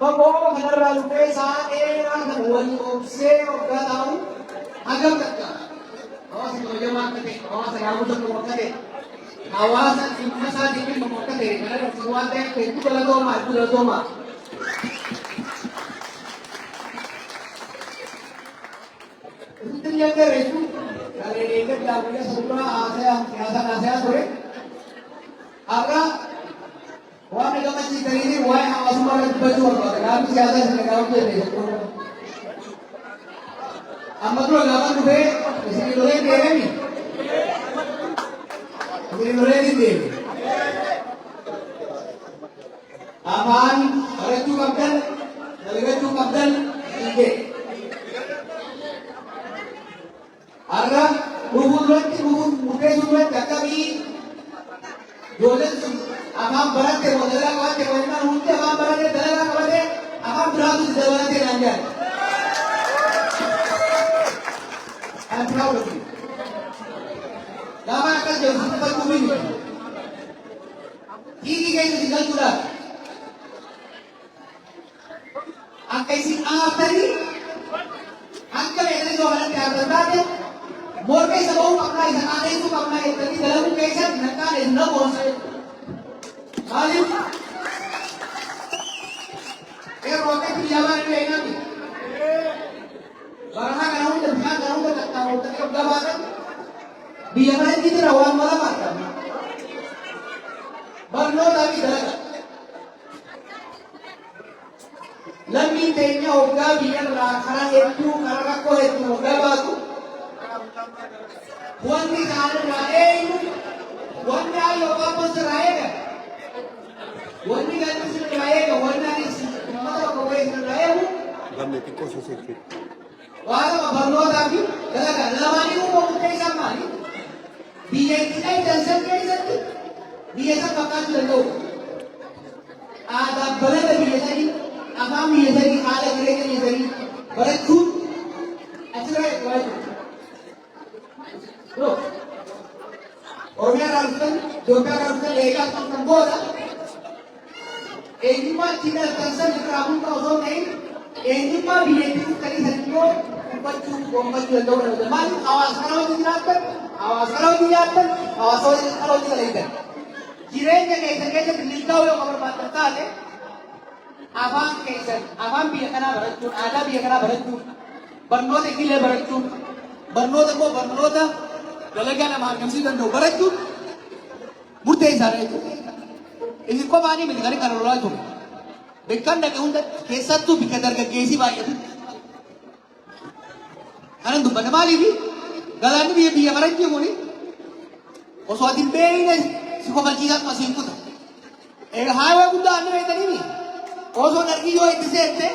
Fagoo kanarraa dhufee sa'a dheeraa kan wal obsee hoggaa taa'u hagam takka hawaasa kabajamaa akka ta'e hawaasa raawwatu tokko akka ta'e hawaasa dhimma isaatiin dhimma akka ta'e kana irratti waan ta'eef hedduu galatoomaa. Itu yang itu dari ini dalamnya semua saya sore. Aga wah mereka masih dari ini wah awas malah baju apa? Kami siapa yang mereka ini? Amat lo lawan tuh deh, di sini lo yang dia ni. Di sini lo yang dia. Aman, ada tu kapten, ada tu kapten, ini. Arah hubung mungkin sudah kami dolen amam berat ke modal kawan ke mana mungkin amam berat ke dalam kawan ke amam berat itu dalam ke nanti. I'm proud of you. Lama akan jauh sampai kubing. Ini kayak tinggal sudah. Angkai sing apa ni? Angkai yang ini soalan tiada tanya. Morke sebau kapna isa kane itu kapna itu dalam kaisa nakane na bose salim roke pijama ni ina ni barha kanu dan bha kanu dan tahu tak gabakan biya ni kita rawan mala mata barno lagi dalaga lambi tenya hoga biya rakhara itu karena ko itu hoga baku Wani kanan rae wani ayo kapos rae wani kapos rae wani si mata ko wei rae gamne tiko sosai wala barno davi daga lamani ko mukay samani biye kinai dansan kai satti biye sa pakan lendo ada balada biye sari amam biye sari ala gire ke sari barakku asra wai Loh, orang Rafsan, juga Rafsan lega samboda. Ini mah tidak tersen kerabun kau naik. Ini mah biaya itu kali satu, empat juta orang. Teman, awas kalau dijelaskan, awas kalau dijelaskan. Kiranya kayak beritahu yang kamu berbatas le. Abang kayak, abang biaya kena beratun, ada biaya kena beratun. Berno tekile beratun, berno dah. Galagala mahamsi dan do baratu murte sare ini ko bani me gari karola to bekkan da hunda kesatu bikadar ga gesi ba yatu anandu banamali bi galani bi bi amaranti moni o so adin beine siko baljiga masin kuta e hawa gunda anne vetani ni o so nargi yo itsente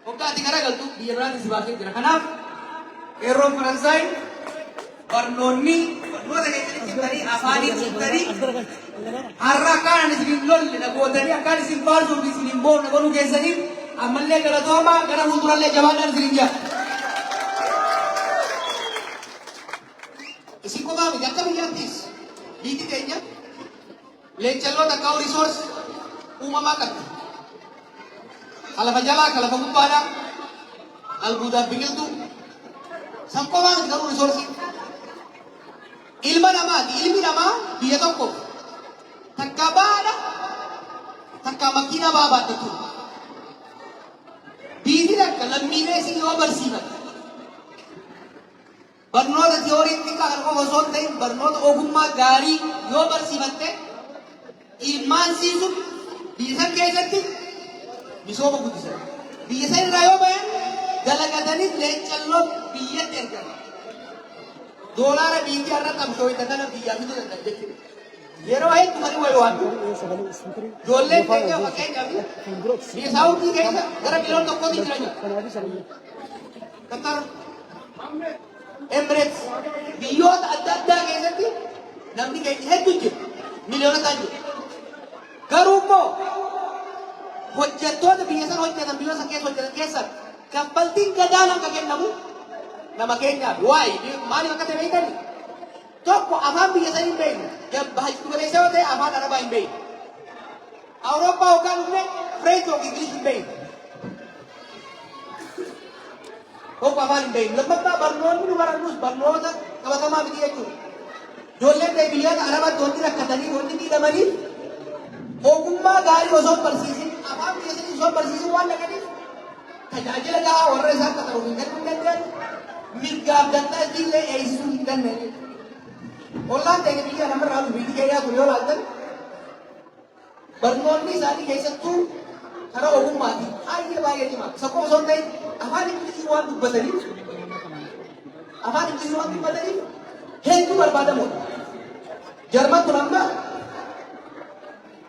Oka tingara galtu biaran disebabkan gerakan Erom Fransai Barnoni Barno dari ciptari afani ciptari Arrakan disibimlol nagodani akan disimpal so disimbol nagonu gesani amalle galatoma gara ulturalle jawanan sirinja Isiko kami jakka biyantis Biti kenya Lencelo takau resource umamakat Kalau majalah, kalau pengumpada, al-buddha pikir tu, sampai mana kalau resource ilmu nama, dia tahu kok, takabada, takamakina baba tu, bini dah kalau mine sih yo bersih, bernod teori ini kalau kau masuk deh, bernod ogumma gari yo bersih mate, ilman sih tu, bisa kaya Miso mo gudi sa. Biya sa rayo ba yan? Dalagadani lenchallo biya terga. Dolara biya arra tam shoy tana biya mi to tanda. Yero ay tumari way wan. Jolle tega bakay jabi. Biya saw ki kaysa gara bilon to ko di jira. Qatar Emirates biyot adda kaysa ti namni kay heddu milyon tanju. Garumo hojjattoota biyya sana hojjetan biyya sana keessa hojjetan keessa kaffaltiin gadaanaan kan kennamu nama keenyaaf waa'ee maaliif akka ta'e beekani tokko afaan biyya sana hin beekne bahachuu gabeessa yoo ta'e afaan arabaa hin beekne Awurooppaa yookaan dhufne French yookiin English hin beeknu. Tokko afaan hin beeknu. Lammaffaa barnoonni nu barannus barnoota qabatamaa miti jechuudha. Ijoolleen biyyoota Arabaatti wanti rakkatanii wanti miidhamanii ogummaa gaarii osoo hin barsiisin afaan biyya sanii osoo hin barsiisin waan dhaqaniif tajaajila gahaa warra isaan qaxaruuf hin kennuu hin dandeenye mirgaaf dantaa illee eegsisuu hin dandeenye. Ollaan ta'e biyya namarraa biyyi keenya kun yoo laaltan barnoonni isaanii keessattuu karaa ogummaati baay'ee cimaa. Isa qofa osoo hin ta'in afaan Ingilizii waan dubbataniif hedduu barbaadamuudha. Jarman kun amma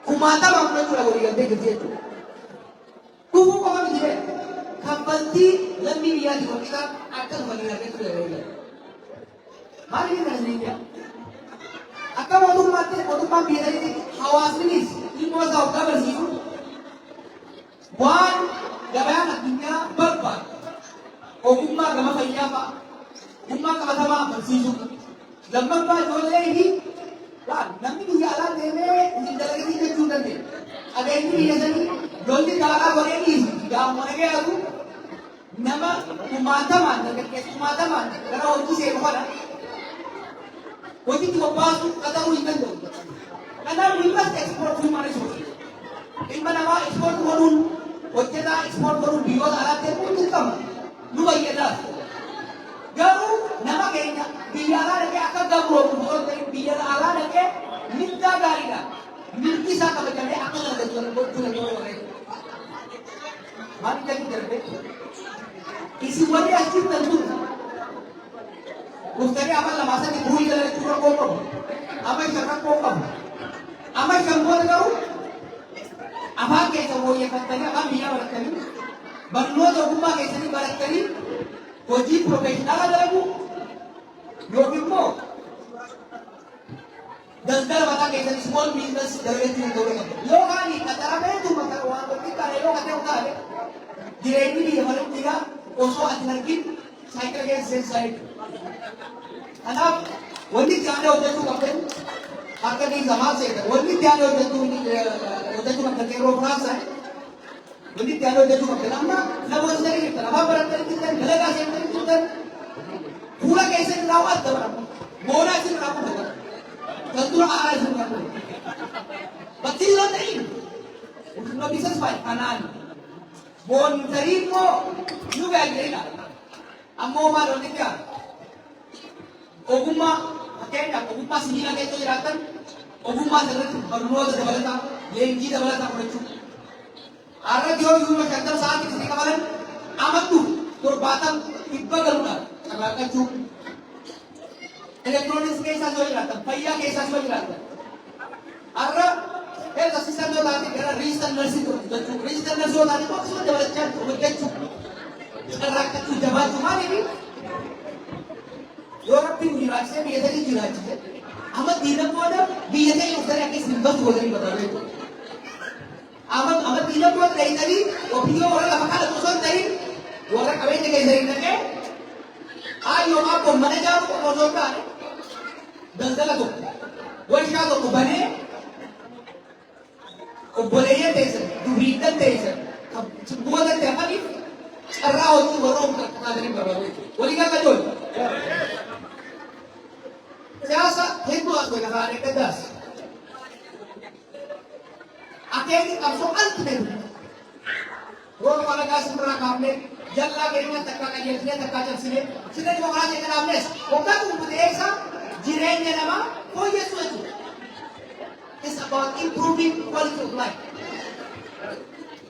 kumaatamaan fudhachuudha walii galtee jirti jechuudha. Dhufuu qofa miti ta'e kaffaltii lammii biyyaatti qoqqisaan akkasuma hin argatu jedhanii maaliif hin arginu? Akka mootummaan biyya saniitti hawaasnis dhimma isaa hoggaa barsiisu waan gabayaan addunyaa barbaadu ogummaa gama fayyaa fa'a ogummaa qabatamaa barsiisu. Lammaffaa ijoollee fi namni biyya alaa deemee isin dalagatii jechuu dandeenya. Qabeenyi biyya sanii lolli daaraa goree dhiisi gaammoo dhagee jiru nama kumaatamaan dargaggeessa kumaatamaan gara hojii seenu kana hojiitti bobbaasuu qaxaruu hin danda'u. Kanaaf dhimmas ekspoortii maaliisuuti. Dhimma namaa ekspoortii godhuun hojjetaa ekspoortii godhuun biyyoota alaatti erguun dirqama nu fayyadaaf. Garuu nama keenya biyya alaa dhaqee akka gabroomu osoo ta'in biyya alaa dhaqee mirgaa gaariidhaan mirgi isaa kabajamee akka dalagatu gochuu danda'u warreen. Maaliif jedhu darbee isin warri as jirtan kun guftanii afaan lamaa sadi bu'ii dalagachuu rakkoo qabu. Amma isaan rakkoo qabu. Amma isaan booda garuu afaan keessa wooyyeeffattanii afaan biyyaa barattanii barnoota ogummaa keessanii barattanii hojii profeeshinaala dalagu yookiin immoo daldala mataa keessatti small business dalagachuu danda'uu qabu. Yookaan qaxarameetu waan tokkitti taane yoo katee utaale jireenyi biyya maluuttiidhaa osoo ati argin saayikila keessa seensaa jechuudha. Kanaaf wanti itti aanee hojjechuu qabdan harka keessa maal seetan wanti itti aanee hojjechuu qabdan qeerroo firaansaa wanti itti aanee hojjechuu qabdan amma namoota sanii jirtan afaan barattanii jirtan dalagaa seentanii jirtan fuula keessa irraa waan adda barama moonaa isin irraa kun dabar kan dura aaraa isin irraa kun bakki yoo ta'in no business fine kanaan boontarii immoo nu gaagreedha ammoo maal wanti itti aanu ogummaa fakkeenyaaf ogummaa sibiila keessa jiraatan ogummaa sirriitti barnoota dabalataa leenjii dabalataa fudhachuu. Har'a yoo yuuma shantam sa'aatii isin qabalan amaddu torbaatam dhibba galuudhaan carraaqachuu. Elektirooniksii keessaas yoo jiraatan fayyaa keessaas yoo jiraatan har'a health assistant yoo taate gara register nursing hojjechuu register nursing yoo taate akkasuma dabalachaa hojjechuu carraaqachuu jabaachuu maaliif yoo rabbiin jiraachisee biyya sanii jiraachise amma diina booda biyya sanii uffatanii akka isin bakki godhanii batamu. Amma diina booda dheeyitanii ofiyyoo warra lafa kadhatu osoo hin ta'in warra qabeenya keessanii dhaqee hayyoo abboon mana ijaaru qofa osoo hin taane daldala tokko warshaa tokko banee obboleeyyan teessan duriidhan teessan bu'aa ta'e hafaniif carraa hojii warra humna qabaatanii barbaadu. Walii galma ijoollee. Siyaasa hedduu as godha faana gaddaas. Akeekni qabsoo ultimate. Roga walagaa sirraa kaafnee jallaa keenya takkaa qajeelchinee takkaa cabsinee sirna dimokiraasii kanaafnes waggaa kunkutee eegsa jireenya namaa fooyyessuu jechuudha. It's about improving quality of life.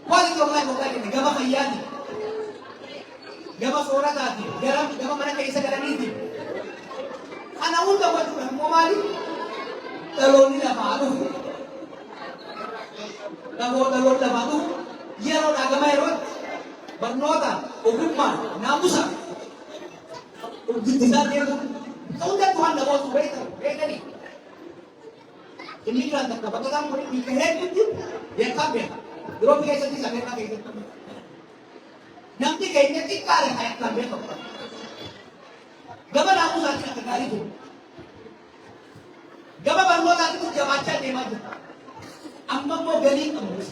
Quality of life waggaa jenna gama fayyaati. Gama soorataati. Gama mana keessa galaniiti. Ana hunda wajuudhaan immoo maali? Dhaloonni lafaa dhufu. Dhaloonni lafaa dhufu yeroodhaa gama yerootti barnoota ogummaan naamusa guddisaan deemu. Hundatti waan namoota beekanii. Inni biraan takka bakka isaan waliin hiika hedduutti beekaa beeka. Yeroo keessatti isa beekaa keessatti. Namni keenya xiqqaadha kan akkaan beekamu. Gama naamusaatiin akka gaarii jiru. Gama barnootaatiin jabaachaa deemaa jiru. Amma immoo galii qabu.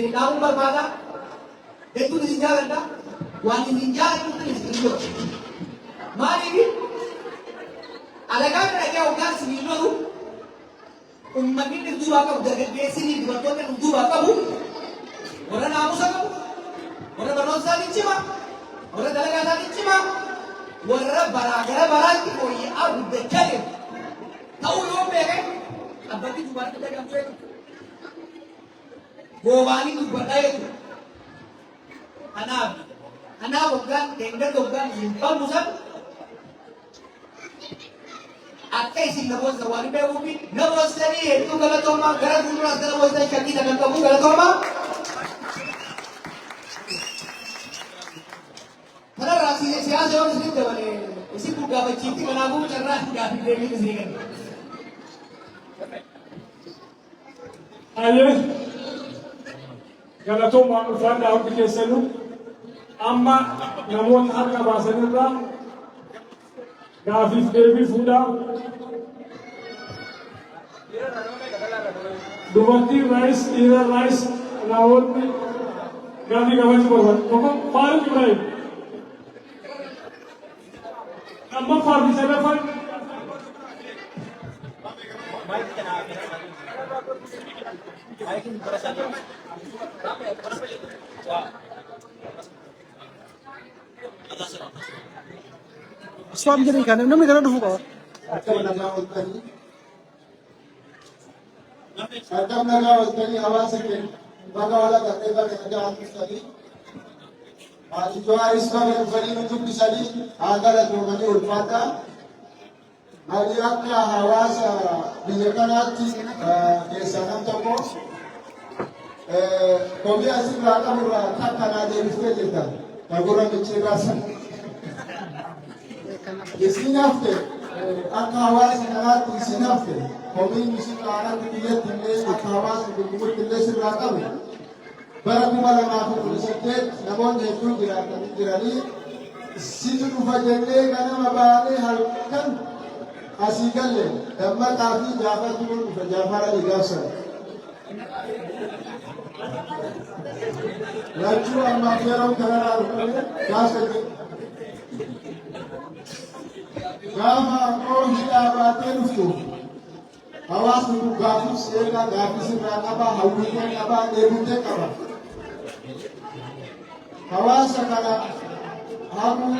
Sri Daun berbada, itu disinjalan dah. Wanita disinjalan itu disinjau. Mari ni, alasan mereka udah sinjau. Umat ini dua kamu jaga desi ni dua tuan dua kamu. Orang namu sama, orang berdosa ni cima, orang dalam ni cima, orang barang tu kau ini abu berkali. Tahu lo berapa? Abang tu cuma kita yang tu. Gowani tu berkali tu. Anak bukan, tender bukan, simpan bukan. Akai sih nabos nawari berubi, nabos tadi itu kalau cuma gara dulu rasa nabos tadi kaki tangan kamu kalau cuma. Karena rasi siapa orang sini tu mana, isi buka berciti kalau aku cerah tidak dibeli di sini kan. Ayah, kalau cuma ufan dah aku kisah amma namun harga bahasa ni lah, gafif devi fuda, duwati rice, ira rice, namun gafi gafi berbuat, kamu paru juga. Amma paru di sana pun. Swam jadi kan, nama kita dulu kau. Adam naga utari awas ke baga wala kate baga naga utari आज जो इसका में बड़ी नुतुक दिसाली आगर तो मने उल्फाता आज आपका हवास बिजकनाती केसनम तो को कोबी ऐसी लाका मुरा था खाना दे इसके देता तगुरा मिचे रासन इसीनाफ्ते आपका हवास नगाती इसीनाफ्ते कोबी मिसी लाना दिले दिले आपका हवास बिल्कुल दिले से लाका में Barang malam aku berseket, namun itu dirani situ ufajende karena mabane halkan asikalle, damma kafi Jafar tu Jafar ali gasa. Laju amma kerong kerana gasa. Gama oh hida baten ustu. Awas tu gafi sega gafi sega apa hawunya apa debute apa. Hawasa kana aku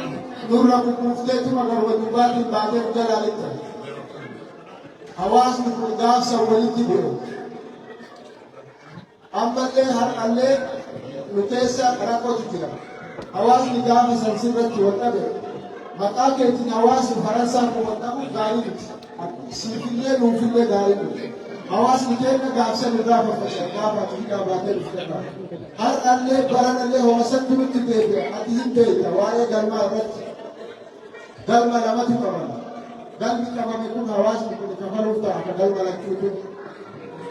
nurra kufte tu magar wajibati baade jalalita hawas nu gafsa waliti bo amballe har alle nutesa karako tira hawas ni gafsa sansibat watabe maka ke tin hawas faransa ko watabu gari sifile nu file gari hawas ni ke gafsa nu gafa gafa tira baade ufta har alle baran alle hawasan tu tibebe atin be tawaye galma rat galma lamati kamana galmi kamame kun hawas kun kafaru ta galma lakku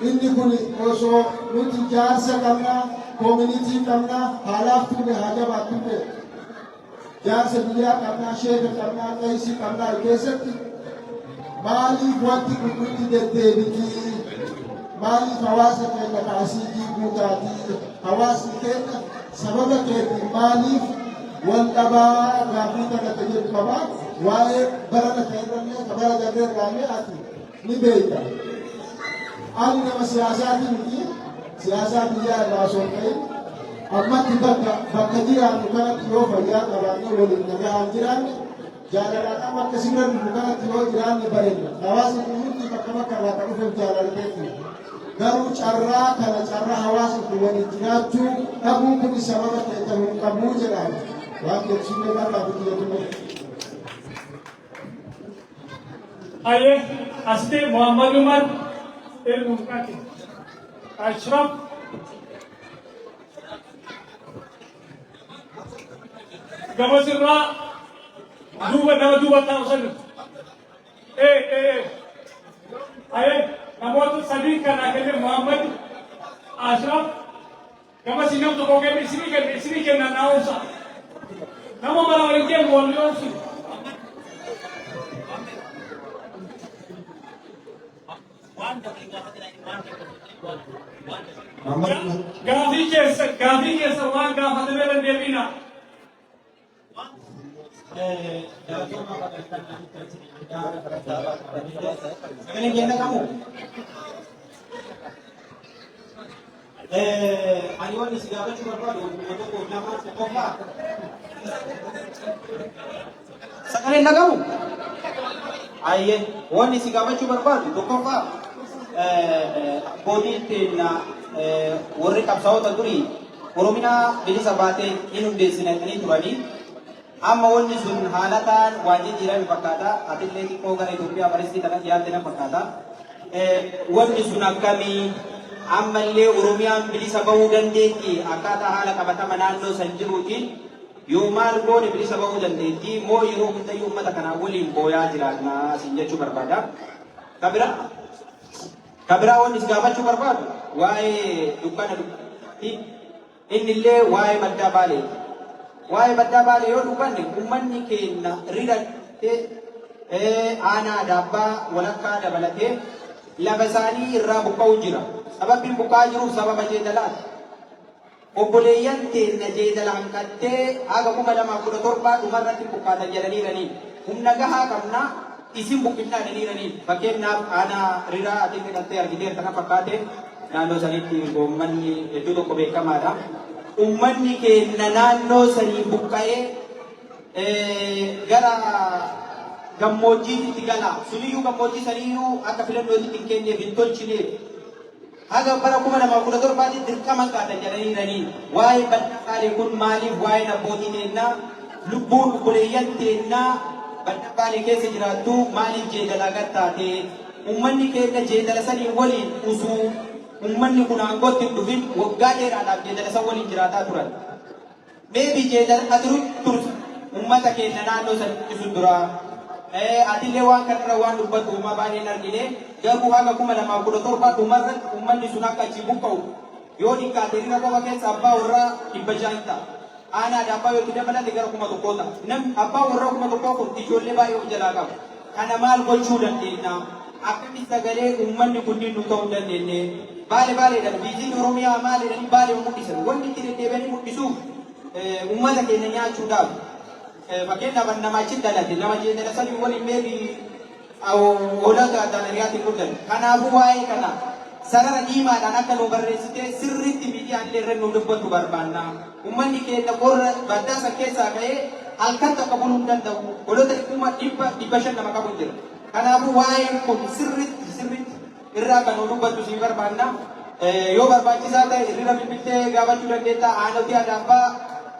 inni kun oso nuti jarsa kamna community kamna halaf tu be haja batu be jarsa diya kamna sheikh kamna kaisi kamna kesati mali wati kukuti de debiti mali hawas ke nakasi ki mutati hawas ke sabab ke mali wal aba gafita ka tajib kaba wae barana kairanne kabara jagre rame ati ni beita ali nama siyasati ni siyasati ya rasul kai amma tibaka bakadira mukana tiyo faya kabani wali naga anjiran jalan amma kesiran mukana tiyo jiran ni barena hawas ni bakama kala ka ufel jalan keti garu carra kana carra hawas ku wani jinatu abu kun sababa ke tamu kamu jalan waktu sini kan tak begitu tu. Ayah, asli Muhammad Umar Mumkati Ashraf Gamasirra dua tahun. Ayah, nama tu Sadiq kan akhirnya Muhammad Ashraf Gamasirra tu kau ke sini kan nausa. Nama orang yang boleh Gaafii keessa waan gaafatame dandeebina. Sagalee keenya qabu. Ani waan isin gaafachuu barbaadu tokko lama qofa. Sagalee nagamu. Ayyee waan isin gaafachuu barbaadu tokkoffaa boodiitiin warri qabsaa'ota durii Oromiyaa bilisa baatee hin hundeessinanii turanii amma wanni sun haalataan waan jijjiirame fakkaata atillee xiqqoo gara Itoophiyaa bareessii kana dhiyaatte na fakkaata wanni sun akkamii ammallee Oromiyaan bilisa bahuu dandeetti akkaataa haala qabatama naannoo san jiruutiin yoo maal goone bilisa bahuu dandeetti moo yeroo hundayyuu uummata kanaa waliin booyaa jiraatna isin jechuu barbaada. Kabiraa wanni isin gaafachuu barbaadu waa'ee dukkana innillee waa'ee maddaa baalee. Waa'ee maddaa baalee yoo dubbanne uummanni keenya ridattee aanaa daabbaa walakkaa dabalatee lafa isaanii irraa buqqa'u jira. Sababbiin buqqa'aa jiruuf sababa jeedalaati. Obboleeyyan teenya jeedala hanqattee haga 2017 dhumarratti buqqaatan jedhaniiranii. Humna gahaa qabnaa isin buqqifnaa jedhaniiranii. Fakkeenyaaf aanaa riraa ati hidhattee argitee kana fakkaate naannoo sanitti uummanni hedduu tokko beekamaadha. Uummanni keenya naannoo sanii buqqa'ee gara gammoojjiitti gala. Suniyyuu gammoojjii saniyyuu akka filannootti hin kenneef hin tolchineef. Haga bara 2017 dirqaman qaatan jedhaniiranii. Waa'ee baddaa baalee kun maaliif waa'een abbootii teennaa lubbuun obboleeyyan teennaa baddaa baalee keessa jiraattu maaliif jeedalaa gattaate uummanni keenya jeedala sanii waliin usuu uummanni kun aangootti hin dhufin waggaa dheeraadhaaf jeedala san waliin jiraataa turan. Meebii jeedala adiru turte uummata keenya naannoo san isu duraa. Atillee waan kanarra waan dubbatu uumaa baay'een argine garuu haga 2017 dhumarratti uummanni sun akka achi buqqa'u yoo dhiqqaate hirina qofa keessa abbaa warraa 600 ta'a. Aanaa daabbaa yoo itti dabalate gara 1,000 ta'a. Namni abbaa warraa 1,000 kun ijoollee baay'ee of jalaa qaba. Kana maal gochuu dandeenya? Akkamitti sagalee uummanni kunniin nu ta'uu dandeenye? Baaleedhaan biyyiin Oromiyaa maaliidhaan baalee mul'isan wanti itti deddeebi'anii mul'isuuf uummata keenya nyaachuudhaaf. Fakkeenyaaf nama achi dhalate nama jeedala sanii waliin meebii hoolaa gaazexaanariyaatiin guddan. Kanaafuu waa'ee kana sarara diimaadhaan akka nu barreessitee sirriitti miidiyaalee irra nu dubbatu barbaanna. Uummanni keenya qorra baddaa san keessaa ka'ee halkan takka buluu hin danda'u. Hoolota 500 nama qabu jira. Kanaafuu waa'een kun sirriitti irraa kan nu dubbattu si barbaanna. Yoo barbaachisaa ta'e irra bilbiltee gaafachuu dandeetta. Aanoti adaabbaa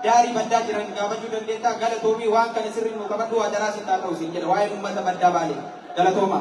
daarii baddaa jiran gaafachuu dandeetta. Galatoomii waan kana sirrii nu qabadhu waa daraasitaa ta'u siin jedha waa'een uummata baddaa baalee. Galatooma.